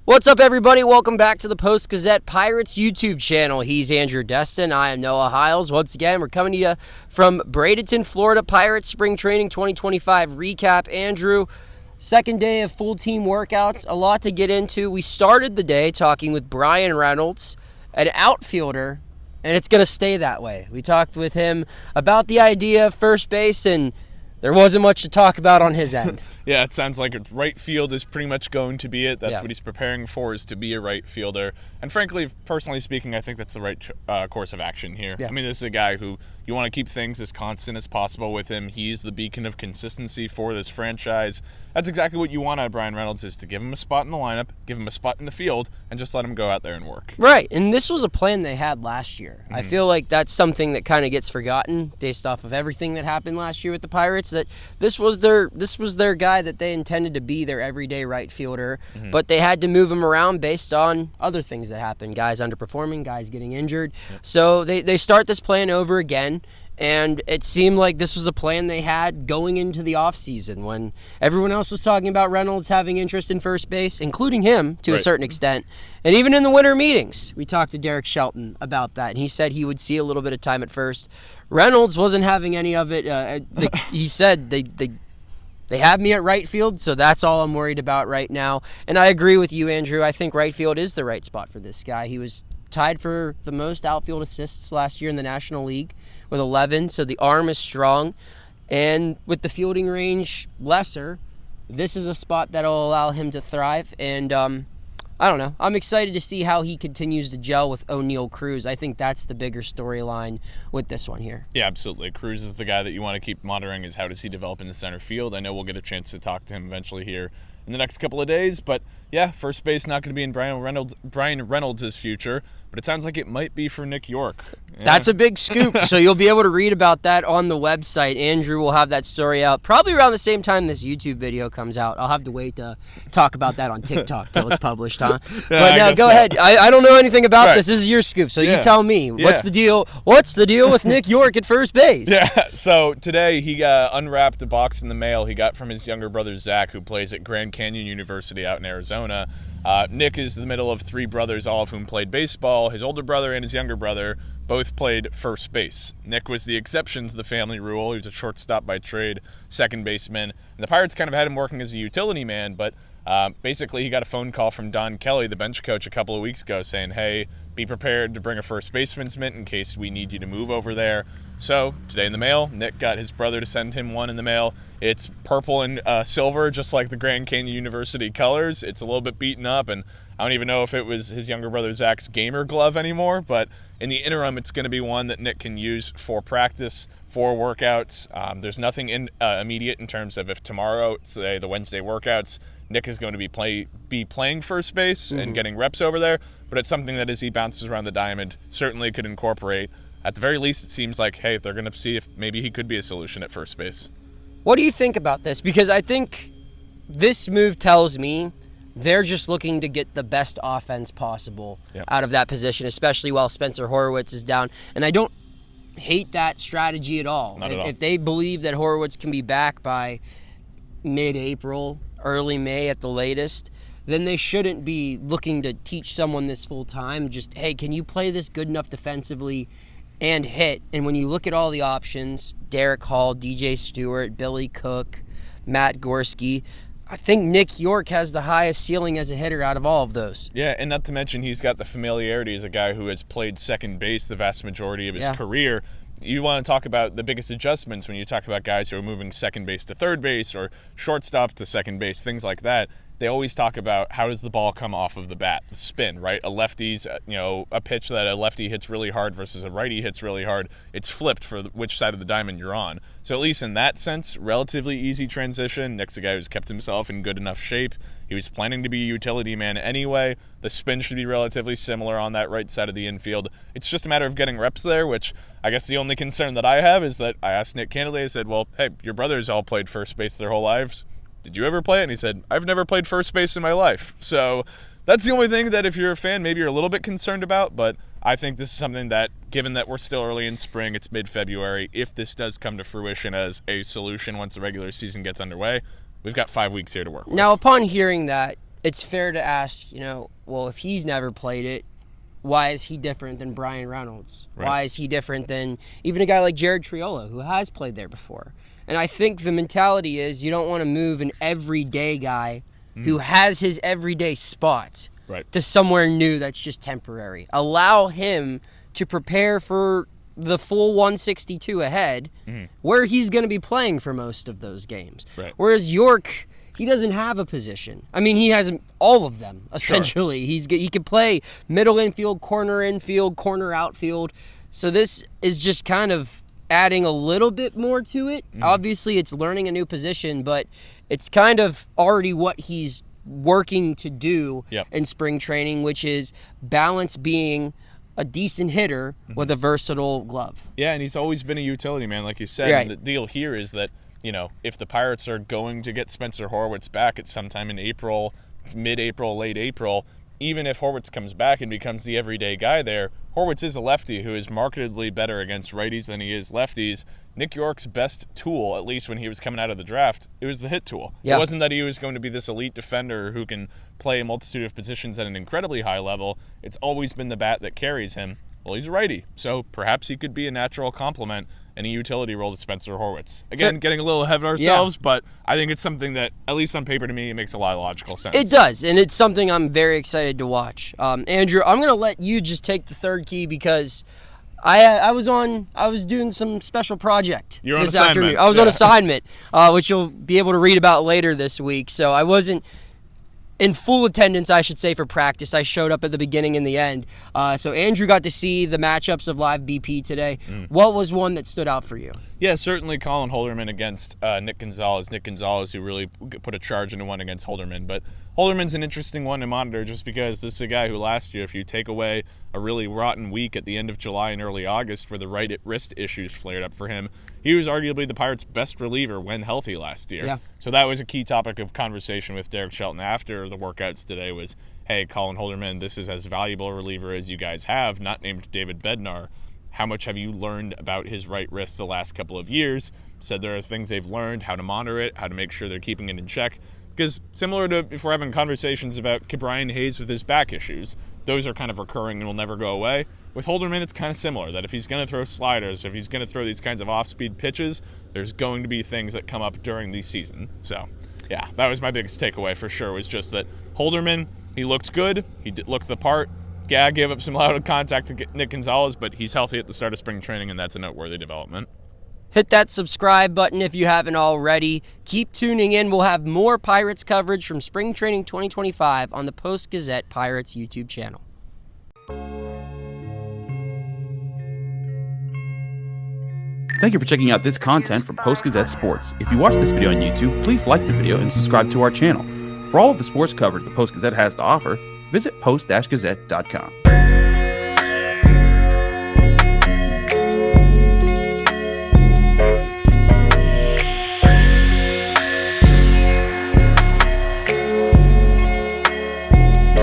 What's up, everybody? Welcome back to the Post-Gazette Pirates YouTube channel. He's Andrew Destin. I am Noah Hiles. Once again, we're coming to you from Bradenton, Florida. Pirates Spring Training 2025 recap. Andrew, second day of full team workouts. A lot to get into. We started the day talking with Bryan Reynolds, an outfielder, and it's going to stay that way. We talked with him about the idea of first base, and there wasn't much to talk about on his end. Yeah, it sounds like right field is pretty much going to be it. That's what he's preparing for, is to be a right fielder. And frankly, personally speaking, I think that's the right course of action here. Yeah. I mean, this is a guy who you want to keep things as constant as possible with him. He's the beacon of consistency for this franchise. That's exactly what you want out of Bryan Reynolds, is to give him a spot in the lineup, give him a spot in the field, and just let him go out there and work. Right, and this was a plan they had last year. I feel like that's something that kind of gets forgotten based off of everything that happened last year with the Pirates, that this was their guy that they intended to be their everyday right fielder, but they had to move him around based on other things that happened, guys underperforming, guys getting injured. So they start this plan over again, and it seemed like this was a plan they had going into the offseason when everyone else was talking about Reynolds having interest in first base, including him to a certain extent. And even in the winter meetings, we talked to Derek Shelton about that, and he said he would see a little bit of time at first. Reynolds wasn't having any of it. He said they have me at right field, so that's all I'm worried about right now. And I agree with you, Andrew. I think right field is the right spot for this guy. He was tied for the most outfield assists last year in the National League with 11, so the arm is strong. And with the fielding range lesser, this is a spot that will allow him to thrive. And I don't know. I'm excited to see how he continues to gel with O'Neal Cruz. I think that's the bigger storyline with this one here. Yeah, absolutely. Cruz is the guy that you want to keep monitoring, is how does he develop in the center field. I know we'll get a chance to talk to him eventually here in the next couple of days, but yeah, first base not going to be in Bryan Reynolds' future, but it sounds like it might be for Nick Yorke. Yeah. That's a big scoop, so you'll be able to read about that on the website. Andrew will have that story out probably around the same time this YouTube video comes out. I'll have to wait to talk about that on TikTok till it's published, huh? But no, go ahead. I don't know anything about this. This is your scoop, so you tell me. What's the deal? What's the deal with Nick Yorke at first base? Yeah, so today he unwrapped a box in the mail he got from his younger brother, Zach, who plays at Grand Canyon University out in Arizona. Nick is the middle of three brothers, all of whom played baseball. His older brother and his younger brother both played first base. Nick was the exception to the family rule. He was a shortstop by trade, second baseman. And the Pirates kind of had him working as a utility man, but basically he got a phone call from Don Kelly, the bench coach, a couple of weeks ago saying, hey, be prepared to bring a first baseman's mitt in case we need you to move over there. So today in the mail, Nick got his brother to send him one in the mail. It's purple and silver, just like the Grand Canyon University colors. It's a little bit beaten up, and I don't even know if it was his younger brother Zach's gamer glove anymore, but in the interim, it's going to be one that Nick can use for practice, for workouts. There's nothing immediate in terms of if tomorrow, say the Wednesday workouts, Nick is going to be playing first base and getting reps over there, but it's something that as he bounces around the diamond certainly could incorporate. At the very least, it seems like, hey, they're going to see if maybe he could be a solution at first base. What do you think about this? Because I think this move tells me they're just looking to get the best offense possible out of that position, especially while Spencer Horwitz is down. And I don't hate that strategy at all. Not at all. If they believe that Horwitz can be back by mid-April, early May at the latest, then they shouldn't be looking to teach someone this full time. Just, hey, can you play this good enough defensively and hit? And when you look at all the options, Derek Hall, DJ Stewart, Billy Cook, Matt Gorski, I think Nick Yorke has the highest ceiling as a hitter out of all of those. Yeah, and not to mention he's got the familiarity as a guy who has played second base the vast majority of his career. You want to talk about the biggest adjustments when you talk about guys who are moving second base to third base or shortstop to second base, things like that. They always talk about how does the ball come off of the bat, the spin, right? A lefty's, a pitch that a lefty hits really hard versus a righty hits really hard. It's flipped for which side of the diamond you're on. So at least in that sense, relatively easy transition. Nick's a guy who's kept himself in good enough shape. He was planning to be a utility man anyway. The spin should be relatively similar on that right side of the infield. It's just a matter of getting reps there, which I guess the only concern that I have is that I asked Nick candidly, I said, well, hey, your brothers all played first base their whole lives. Did you ever play it? And he said, I've never played first base in my life. So that's the only thing that if you're a fan, maybe you're a little bit concerned about. But I think this is something that, given that we're still early in spring, it's mid-February, if this does come to fruition as a solution once the regular season gets underway, we've got 5 weeks here to work with. Now, upon hearing that, it's fair to ask, well, if he's never played it, why is he different than Bryan Reynolds? Right. Why is he different than even a guy like Jared Triolo, who has played there before? And I think the mentality is you don't want to move an everyday guy who has his everyday spot to somewhere new that's just temporary. Allow him to prepare for the full 162 ahead, where he's going to be playing for most of those games. Right. Whereas Yorke, he doesn't have a position. I mean, he has all of them, essentially. Sure. He can play middle infield, corner outfield. So this is just kind of adding a little bit more to it. Obviously, it's learning a new position, but it's kind of already what he's working to do in spring training, which is balance being a decent hitter with a versatile glove. Yeah, and he's always been a utility man, like you said. Right. And the deal here is that, if the Pirates are going to get Spencer Horwitz back at sometime in April, mid-April, late April, even if Horwitz comes back and becomes the everyday guy there, Horwitz is a lefty who is markedly better against righties than he is lefties. Nick Yorke's best tool, at least when he was coming out of the draft, it was the hit tool. It wasn't that he was going to be this elite defender who can play a multitude of positions at an incredibly high level. It's always been the bat that carries him. Well, he's a righty, so perhaps he could be a natural complement in a utility role to Spencer Horwitz. Again, getting a little ahead of ourselves, but I think it's something that, at least on paper to me, it makes a lot of logical sense. It does, and it's something I'm very excited to watch. Andrew, I'm going to let you just take the third key because I was doing some special project You're on this assignment. afternoon. I was on assignment, which you'll be able to read about later this week. So I wasn't in full attendance, I should say, for practice. I showed up at the beginning and the end. So Andrew got to see the matchups of live BP today. What was one that stood out for you? Yeah, certainly Colin Holderman against Nick Gonzalez. Nick Gonzalez, who really put a charge into one against Holderman. But Holderman's an interesting one to monitor just because this is a guy who last year, if you take away a really rotten week at the end of July and early August where the right wrist issues flared up for him, he was arguably the Pirates' best reliever when healthy last year. Yeah. So that was a key topic of conversation with Derek Shelton after the workouts today was, hey, Colin Holderman, this is as valuable a reliever as you guys have, not named David Bednar. How much have you learned about his right wrist the last couple of years? Said there are things they've learned, how to monitor it, how to make sure they're keeping it in check. Because similar to if we're having conversations about Brian Hayes with his back issues, those are kind of recurring and will never go away. With Holderman, it's kind of similar, that if he's going to throw sliders, if he's going to throw these kinds of off-speed pitches, there's going to be things that come up during the season. So, yeah, that was my biggest takeaway for sure, was just that Holderman, he looked good, he looked the part. Yeah, gave up some loud contact to Nick Gonzalez, but he's healthy at the start of spring training, and that's a noteworthy development. Hit that subscribe button if you haven't already. Keep tuning in. We'll have more Pirates coverage from Spring Training 2025 on the Post-Gazette Pirates YouTube channel. Thank you for checking out this content from Post-Gazette Sports. If you watch this video on YouTube, please like the video and subscribe to our channel. For all of the sports coverage the Post-Gazette has to offer, visit post-gazette.com.